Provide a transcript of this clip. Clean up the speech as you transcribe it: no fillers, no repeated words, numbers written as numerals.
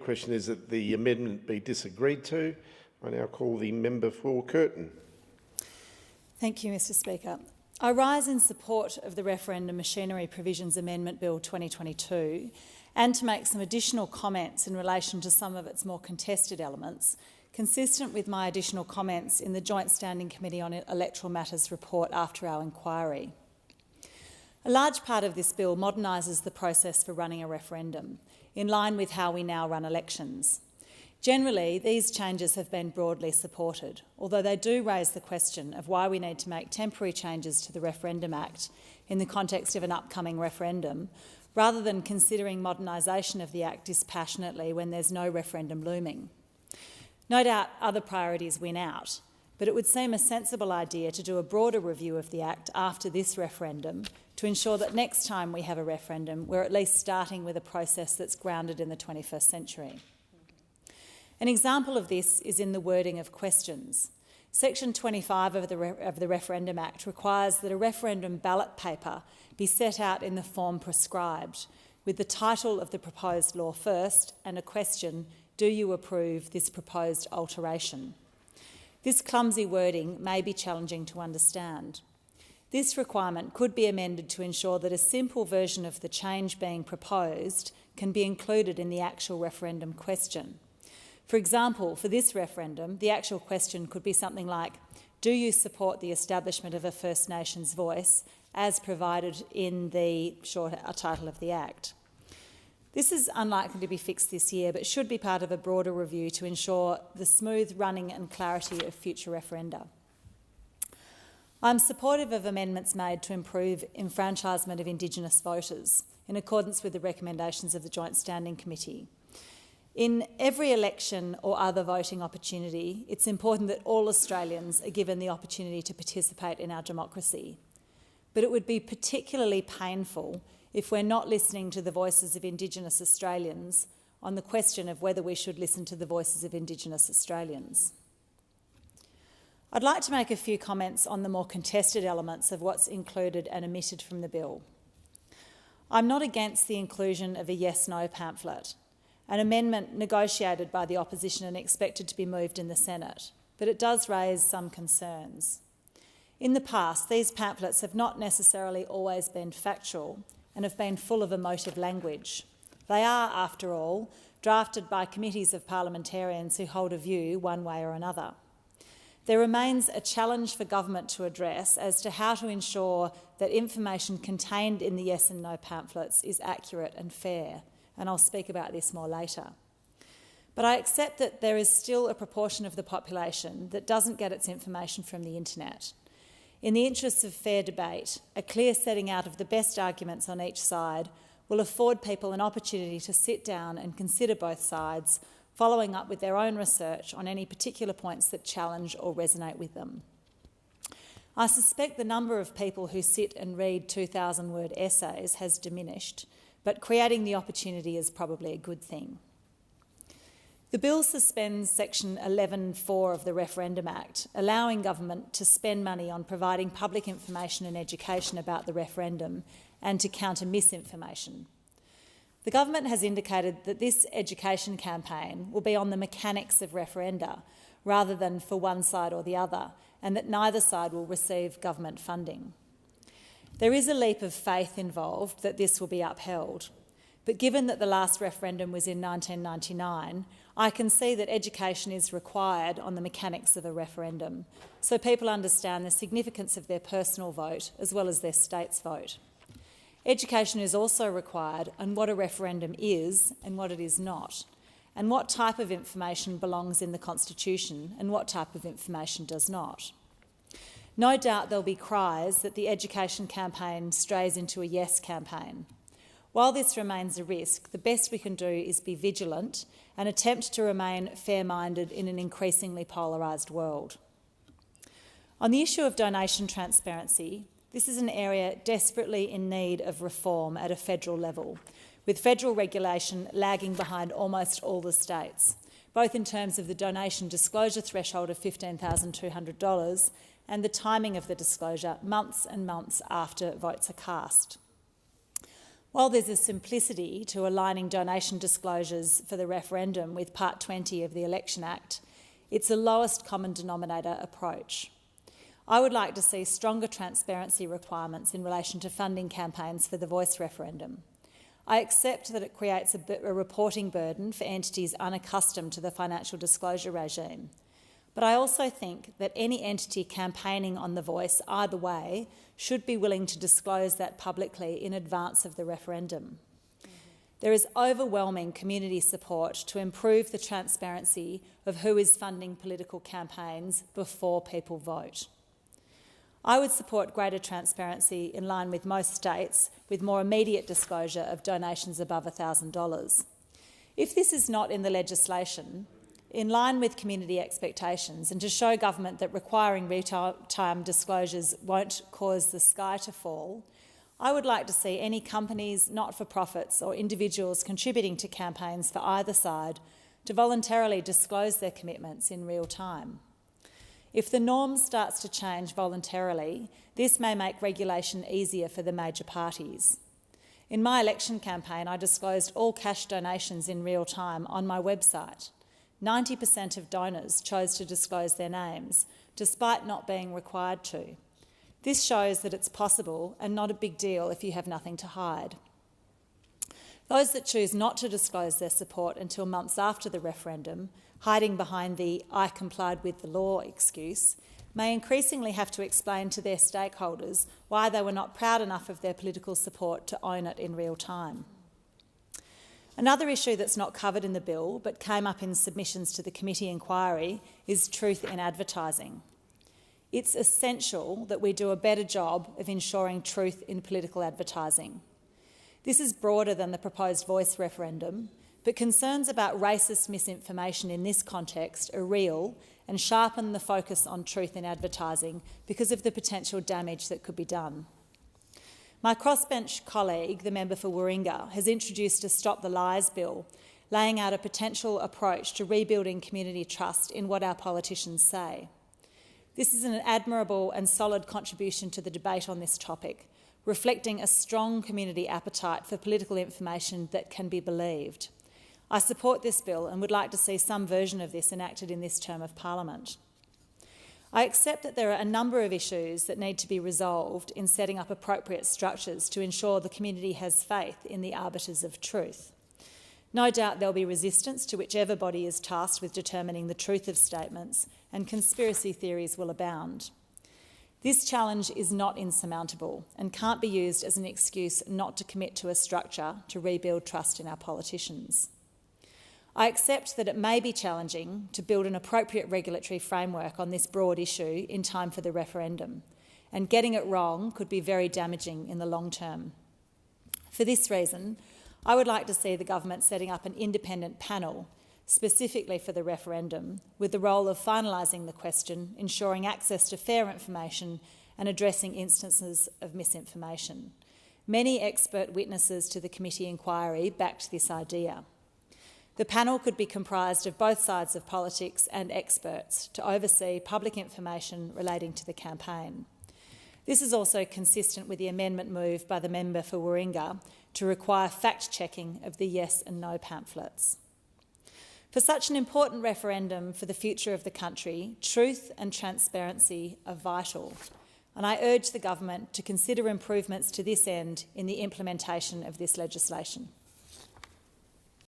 The question is that the amendment be disagreed to. I now call the member for Curtin. Thank you, Mr Speaker. I rise in support of the Referendum Machinery Provisions Amendment Bill 2022 and to make some additional comments in relation to some of its more contested elements, consistent with my additional comments in the Joint Standing Committee on Electoral Matters report after our inquiry. A large part of this bill modernises the process for running a referendum, in line with how we now run elections. Generally, these changes have been broadly supported, although they do raise the question of why we need to make temporary changes to the Referendum Act in the context of an upcoming referendum, rather than considering modernisation of the Act dispassionately when there's no referendum looming. No doubt other priorities win out, but it would seem a sensible idea to do a broader review of the Act after this referendum to ensure that next time we have a referendum, we're at least starting with a process that's grounded in the 21st century. An example of this is in the wording of questions. Section 25 of the Referendum Act requires that a referendum ballot paper be set out in the form prescribed, with the title of the proposed law first and a question, do you approve this proposed alteration? This clumsy wording may be challenging to understand. This requirement could be amended to ensure that a simple version of the change being proposed can be included in the actual referendum question. For example, for this referendum, the actual question could be something like, do you support the establishment of a First Nations voice as provided in the short title of the Act? This is unlikely to be fixed this year, but should be part of a broader review to ensure the smooth running and clarity of future referenda. I'm supportive of amendments made to improve enfranchisement of Indigenous voters, in accordance with the recommendations of the Joint Standing Committee. In every election or other voting opportunity, it's important that all Australians are given the opportunity to participate in our democracy. But it would be particularly painful if we're not listening to the voices of Indigenous Australians on the question of whether we should listen to the voices of Indigenous Australians. I'd like to make a few comments on the more contested elements of what's included and omitted from the bill. I'm not against the inclusion of a yes-no pamphlet, an amendment negotiated by the opposition and expected to be moved in the Senate, but it does raise some concerns. In the past, these pamphlets have not necessarily always been factual and have been full of emotive language. They are, after all, drafted by committees of parliamentarians who hold a view one way or another. There remains a challenge for government to address as to how to ensure that information contained in the yes and no pamphlets is accurate and fair, and I'll speak about this more later. But I accept that there is still a proportion of the population that doesn't get its information from the internet. In the interests of fair debate, a clear setting out of the best arguments on each side will afford people an opportunity to sit down and consider both sides, following up with their own research on any particular points that challenge or resonate with them. I suspect the number of people who sit and read 2,000-word essays has diminished, but creating the opportunity is probably a good thing. The bill suspends Section 11(4) of the Referendum Act, allowing government to spend money on providing public information and education about the referendum and to counter misinformation. The government has indicated that this education campaign will be on the mechanics of referenda rather than for one side or the other, and that neither side will receive government funding. There is a leap of faith involved that this will be upheld, but given that the last referendum was in 1999, I can see that education is required on the mechanics of a referendum, so people understand the significance of their personal vote as well as their state's vote. Education is also required on what a referendum is and what it is not, and what type of information belongs in the Constitution and what type of information does not. No doubt there'll be cries that the education campaign strays into a yes campaign. While this remains a risk, the best we can do is be vigilant and attempt to remain fair-minded in an increasingly polarised world. On the issue of donation transparency, this is an area desperately in need of reform at a federal level, with federal regulation lagging behind almost all the states, both in terms of the donation disclosure threshold of $15,200 and the timing of the disclosure months and months after votes are cast. While there's a simplicity to aligning donation disclosures for the referendum with Part 20 of the Election Act, it's a lowest common denominator approach. I would like to see stronger transparency requirements in relation to funding campaigns for the Voice referendum. I accept that it creates a reporting burden for entities unaccustomed to the financial disclosure regime. But I also think that any entity campaigning on the Voice either way should be willing to disclose that publicly in advance of the referendum. There is overwhelming community support to improve the transparency of who is funding political campaigns before people vote. I would support greater transparency in line with most states, with more immediate disclosure of donations above $1,000. If this is not in the legislation, in line with community expectations, and to show government that requiring real-time disclosures won't cause the sky to fall, I would like to see any companies, not-for-profits or individuals contributing to campaigns for either side to voluntarily disclose their commitments in real time. If the norm starts to change voluntarily, this may make regulation easier for the major parties. In my election campaign, I disclosed all cash donations in real time on my website. 90% of donors chose to disclose their names, despite not being required to. This shows that it's possible and not a big deal if you have nothing to hide. Those that choose not to disclose their support until months after the referendum, hiding behind the "I complied with the law" excuse, may increasingly have to explain to their stakeholders why they were not proud enough of their political support to own it in real time. Another issue that's not covered in the bill but came up in submissions to the committee inquiry is truth in advertising. It's essential that we do a better job of ensuring truth in political advertising. This is broader than the proposed Voice referendum, but concerns about racist misinformation in this context are real and sharpen the focus on truth in advertising because of the potential damage that could be done. My crossbench colleague, the member for Warringah, has introduced a Stop the Lies bill, laying out a potential approach to rebuilding community trust in what our politicians say. This is an admirable and solid contribution to the debate on this topic, reflecting a strong community appetite for political information that can be believed. I support this bill and would like to see some version of this enacted in this term of Parliament. I accept that there are a number of issues that need to be resolved in setting up appropriate structures to ensure the community has faith in the arbiters of truth. No doubt there'll be resistance to whichever body is tasked with determining the truth of statements, and conspiracy theories will abound. This challenge is not insurmountable and can't be used as an excuse not to commit to a structure to rebuild trust in our politicians. I accept that it may be challenging to build an appropriate regulatory framework on this broad issue in time for the referendum, and getting it wrong could be very damaging in the long term. For this reason, I would like to see the government setting up an independent panel specifically for the referendum, with the role of finalising the question, ensuring access to fair information and addressing instances of misinformation. Many expert witnesses to the committee inquiry backed this idea. The panel could be comprised of both sides of politics and experts to oversee public information relating to the campaign. This is also consistent with the amendment moved by the member for Warringah to require fact-checking of the yes and no pamphlets. For such an important referendum for the future of the country, truth and transparency are vital, and I urge the government to consider improvements to this end in the implementation of this legislation.